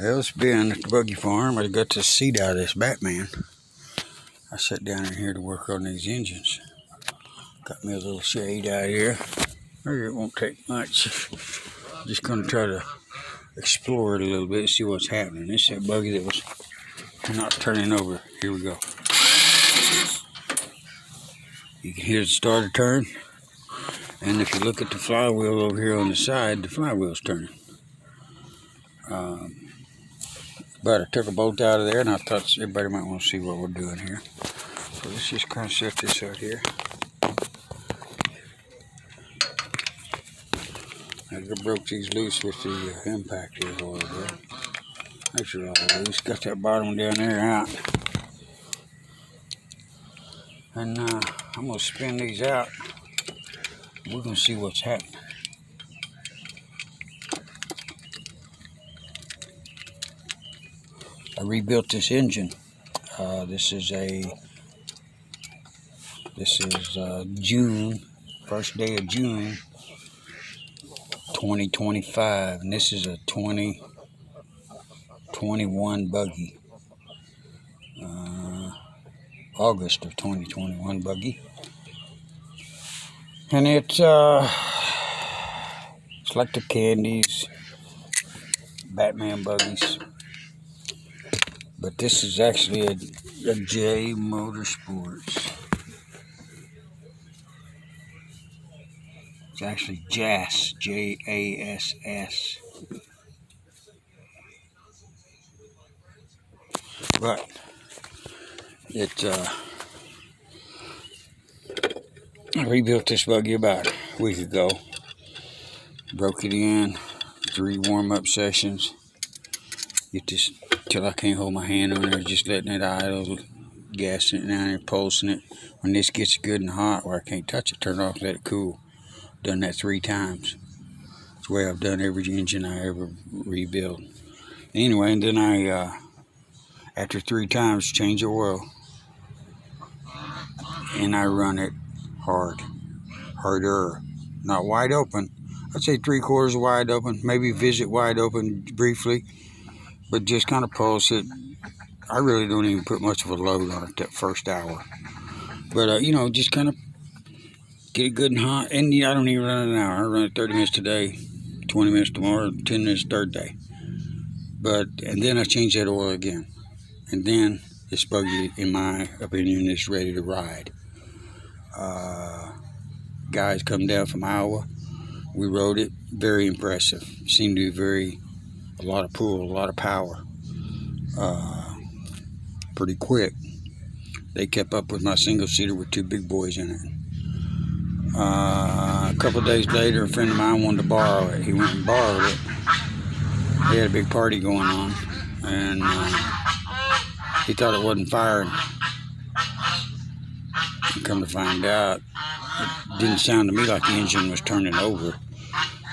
Well, it's been at the Buggy farm. I got this seat out of this Batman. I sat down in here to work on these engines. Got me a little shade out here. Maybe it won't take much. Just gonna try to explore it a little bit and see what's happening. This is that Buggy that was not turning over. Here we go. You can hear the starter turn. And if you look at the flywheel over here on the side, the flywheel's turning. But I took a bolt out of there, and I thought everybody might want to see what we're doing here. So let's just kind of set this out here. I broke these loose with the impact here a while ago. Make sure all loose. Got that bottom down there out. And I'm going to spin these out. We're going to see what's happening. I rebuilt this engine. This is June, first day of June 2025, and this is a 2021 Buggy. August of 2021 Buggy. And it's like the candies, Batman Buggies. But this is actually a J Motorsports. It's actually JASS, J-A-S-S. But I rebuilt this Buggy about a week ago. Broke it in, 3 warm-up sessions. Get this till I can't hold my hand on it, just letting it idle, gassing it down there, pulsing it. When this gets good and hot where I can't touch it, turn it off, let it cool. Done that 3 times. That's the way I've done every engine I ever rebuilt. Anyway, and then I, after 3 times, change the oil. And I run it harder, not wide open. I'd say 3/4 wide open, maybe visit wide open briefly, but just kind of pulse it. I really don't even put much of a load on it that first hour. But, just kind of get it good and hot. And I don't even run it an hour. I run it 30 minutes today, 20 minutes tomorrow, 10 minutes third day. And then I change that oil again. And then this Buggy, in my opinion, is ready to ride. Guys come down from Iowa. We rode it. Very impressive. Seemed to be a lot of pull, a lot of power. Pretty quick. They kept up with my single-seater with 2 big boys in it. A couple of days later, a friend of mine wanted to borrow it. He went and borrowed it. They had a big party going on, and he thought it wasn't firing. And come to find out, it didn't sound to me like the engine was turning over.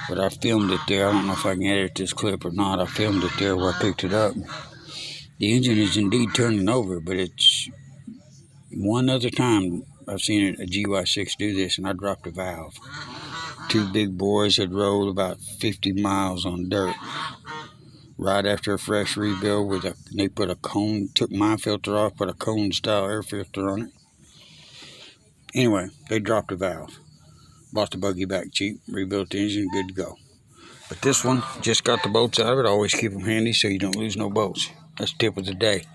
But I filmed it there. I don't know if I can edit this clip or not. I filmed it there where I picked it up. The engine is indeed turning over, but it's one other time I've seen a GY6 do this, and I dropped a valve. 2 big boys had rolled about 50 miles on dirt. Right after a fresh rebuild, they put a cone, took my filter off, put a cone-style air filter on it. Anyway, they dropped a valve. Bought the Buggy back cheap, rebuilt the engine, good to go. But this one, just got the bolts out of it. Always keep them handy so you don't lose no bolts. That's the tip of the day.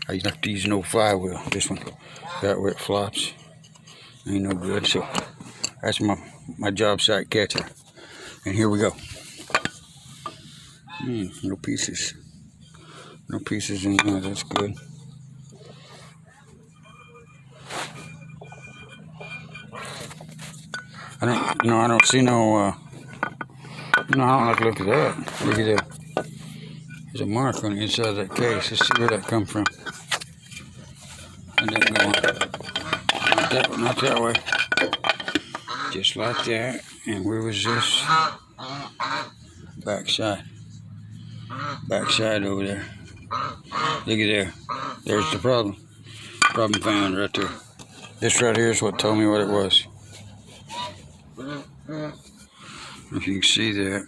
I like to use an old flywheel. This one, got where it flops. Ain't no good, so that's my job site catcher. And here we go. No pieces. No pieces in there, that's good. I don't see no, I don't like to look at that. Look at that. There's a mark on the inside of that case. Let's see where that come from. And that go on. Not that way. Just like that. And where was this? Backside. Backside over there. Look at there. There's the problem. Problem found right there. This right here is what told me what it was. If you can see that.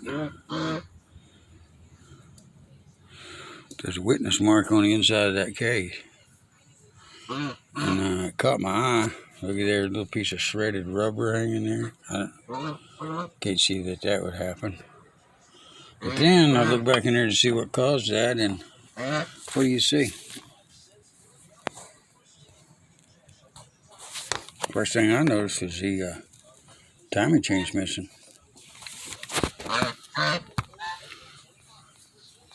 There's a witness mark on the inside of that cage. And it caught my eye. Look at there, a little piece of shredded rubber hanging there. I can't see that would happen. But then I look back in there to see what caused that, and what do you see? First thing I noticed was the timing chain's missing.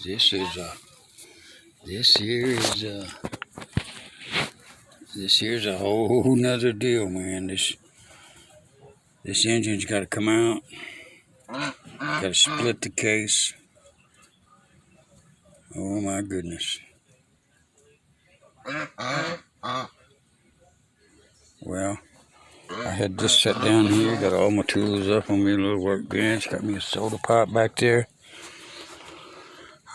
This here's a whole nother deal, man. This engine's got to come out. Got to split the case. Oh my goodness. Well, I had this set down here. Got all my tools up on my little workbench. Got me a soda pop back there.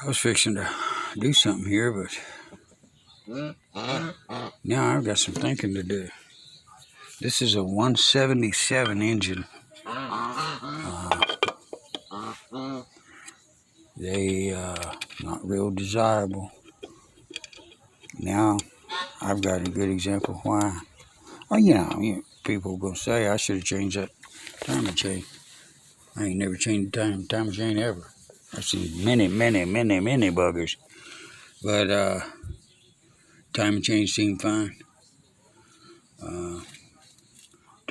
I was fixing to do something here, but now I've got some thinking to do. This is a 177 engine. They not real desirable. Now I've got a good example why. Oh yeah, people are gonna say I should have changed that timing chain. I ain't never changed the timing chain ever. I've seen many buggers, but timing chain seemed fine.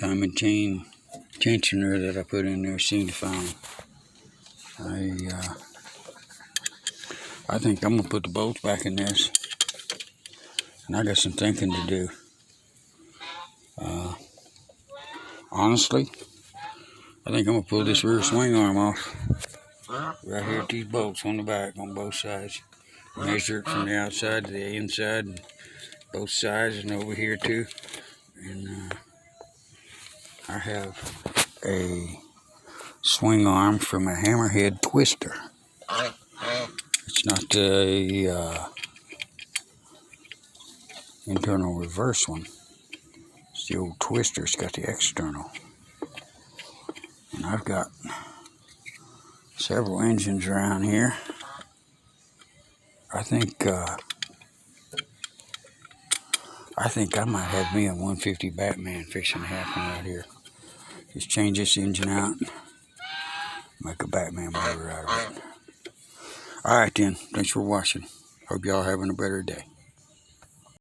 Timing chain tensioner that I put in there seemed fine. I think I'm gonna put the bolts back in this, and I got some thinking to do. Honestly, I think I'm gonna pull this rear swing arm off. Right here at these bolts on the back on both sides. Measure it from the outside to the inside, and both sides, and over here too. And I have a swing arm from a hammerhead twister. It's not a internal reverse one. It's the old twister. It's got the external. And I've got several engines around here. I think I might have me a 150 Batman fixing to happen right here. Just change this engine out, make a Batman motor out of it. Alright then, thanks for watching. Hope y'all having a better day.